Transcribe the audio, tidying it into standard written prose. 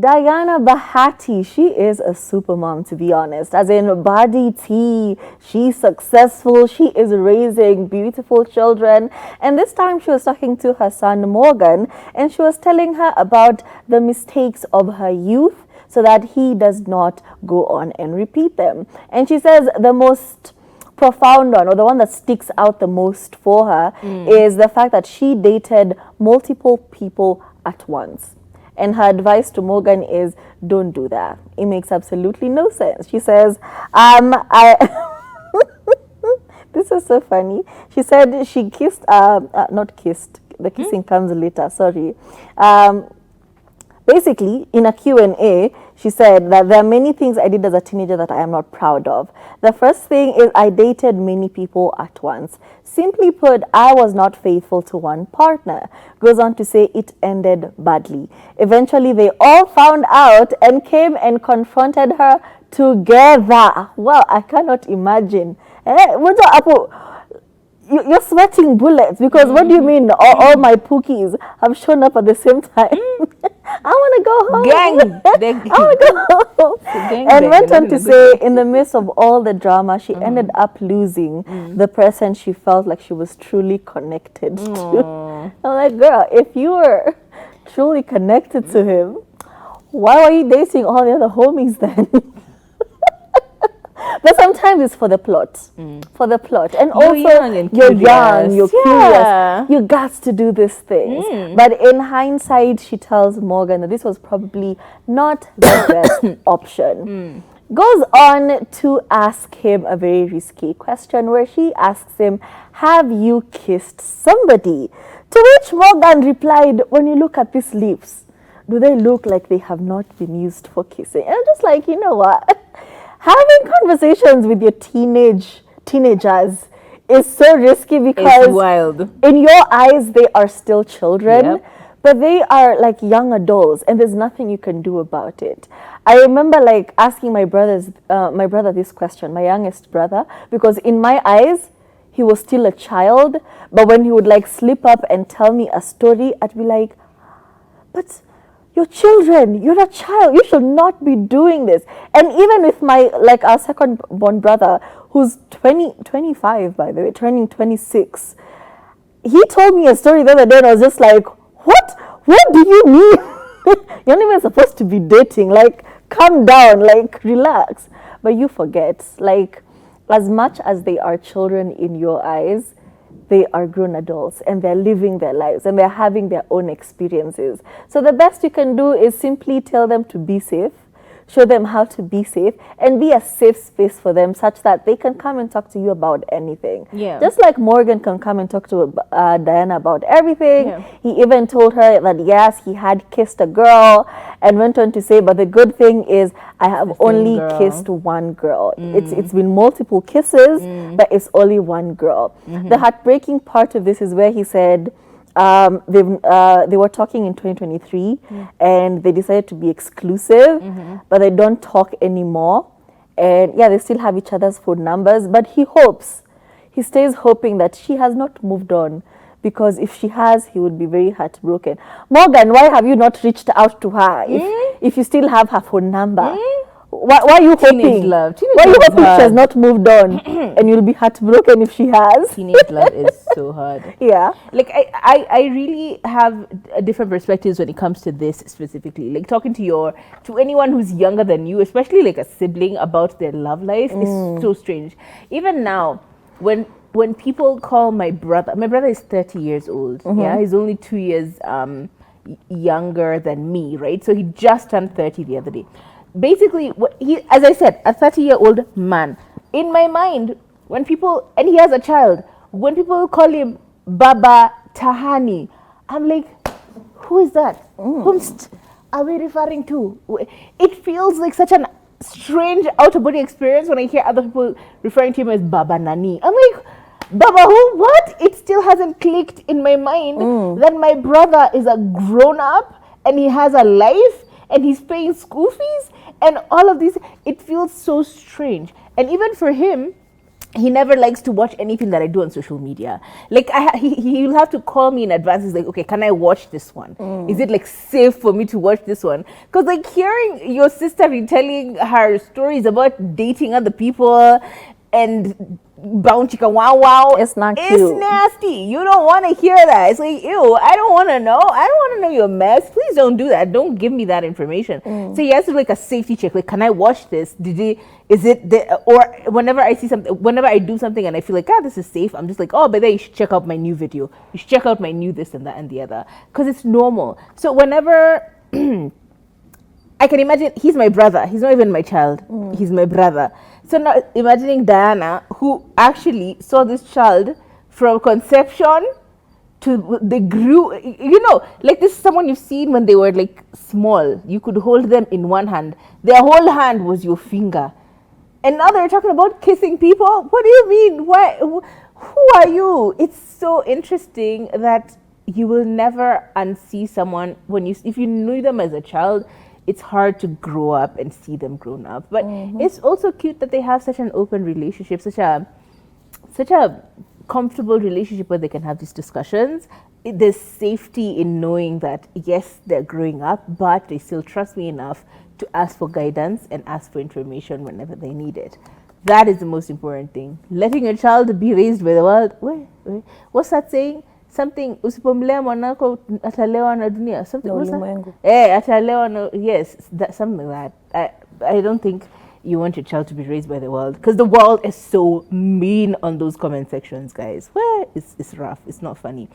Diana Bahati, she is a super mom, to be honest. As in body tea, she's successful, she is raising beautiful children. And this time she was talking to her son Morgan, and she was telling her about the mistakes of her youth so that he does not go on and repeat them. And she says the most profound one, or the one that sticks out the most for her, is the fact that she dated multiple people at once. And her advice to Morgan is, don't do that. It makes absolutely no sense. She says, this is so funny. She said she kissed, not kissed, the kissing comes later, sorry. Basically, in a Q&A, she said that there are many things I did as a teenager that I am not proud of. The first thing is I dated many people at once. Simply put, I was not faithful to one partner. Goes on to say it ended badly. Eventually, they all found out and came and confronted her together. Well, I cannot imagine. You're sweating bullets because what do you mean all my pookies have shown up at the same time? I want to go home. Gang. I want to go home. And went on to say, in the midst of all the drama, she ended up losing the person she felt like she was truly connected to. I'm like, girl, if you were truly connected to him, why were you dating all the other homies then? But sometimes it's for the plot. For the plot. And You're also, young and you're curious. young, you're Yeah. curious. You got to do these things. But in hindsight, she tells Morgan that this was probably not the best option. Goes on to ask him a very risky question where she asks him, have you kissed somebody? To which Morgan replied, when you look at these lips, do they look like they have not been used for kissing? And I'm just like, you know what? Having conversations with your teenagers is so risky because It's wild. in your eyes they are still children, Yep. but they are like young adults and there's nothing you can do about it. I remember like asking my brother this question, my youngest brother, because in my eyes he was still a child, but when he would like slip up and tell me a story, I'd be like, but you're children, you're a child, you should not be doing this. And even with my, like our second born brother, who's 25 by the way, turning 26, he told me a story the other day and I was just like, what do you mean? You're not even supposed to be dating, like calm down, like relax. But you forget, like as much as they are children in your eyes, they are grown adults and they're living their lives and they're having their own experiences. So the best you can do is simply tell them to be safe, show them how to be safe, and be a safe space for them such that they can come and talk to you about anything. Yeah. Just like Morgan can come and talk to Diana about everything. Yeah. He even told her that yes, he had kissed a girl and went on to say, but the good thing is I have only kissed one girl. It's been multiple kisses, but it's only one girl. The heartbreaking part of this is where he said, they were talking in 2023 and they decided to be exclusive, but they don't talk anymore. And yeah, they still have each other's phone numbers, but he stays hoping that she has not moved on, because if she has, he would be very heartbroken. Morgan, why have you not reached out to her if you still have her phone number? Why are you hoping? Why are you hoping she has not moved on and you'll be heartbroken if she has? Teenage love is so hard. Yeah. Like I really have different perspectives when it comes to this specifically. Like talking to anyone who's younger than you, especially like a sibling, about their love life is so strange. Even now, when people call my brother is 30 years old. Yeah, he's only 2 years younger than me, right? So he just turned 30 the other day. Basically, as I said, a 30-year-old man. In my mind, when people, and he has a child, when people call him Baba Tahani, I'm like, who is that? Whom are we referring to? It feels like such a strange out-of-body experience when I hear other people referring to him as Baba Nani. I'm like, Baba who? What? It still hasn't clicked in my mind that my brother is a grown-up and he has a life and he's paying school fees and all of these. It feels so strange. And even for him, he never likes to watch anything that I do on social media. Like he'll have to call me in advance. He's like, okay, can I watch this one? Is it like safe for me to watch this one? Because like hearing your sister retelling her stories about dating other people and bounce chicka wow wow, It's not it's cute. nasty. You don't want to hear that. It's like, ew, I don't want to know. I don't want to know your mess. Please don't do that. Don't give me that information. So he has to like a safety check. Like, can I watch this? Is it the, or whenever I see something, whenever I do something and I feel like, this is safe, I'm just like, oh, but then you should check out my new video. You should check out my new this and that and the other. Because it's normal. So whenever I can imagine, he's my brother. He's not even my child. He's my brother. So now imagining Diana, who actually saw this child from conception to they grew, like this is someone you've seen when they were like small. You could hold them in one hand. Their whole hand was your finger. And now they're talking about kissing people. What do you mean? Why? Who are you? It's so interesting that you will never unsee someone if you knew them as a child. It's hard to grow up and see them grown up. But it's also cute that they have such an open relationship, such a comfortable relationship where they can have these discussions. There's safety in knowing that, yes, they're growing up, but they still trust me enough to ask for guidance and ask for information whenever they need it. That is the most important thing. Letting your child be raised by the world. Wait. What's that saying? Something usipomlea mwanako atalewa na dunia. Something No, what's that? ulimwengu. Atalewa na, yes, something like that. I don't think you want your child to be raised by the world, because the world is so mean on those comment sections, guys. It's rough. It's not funny.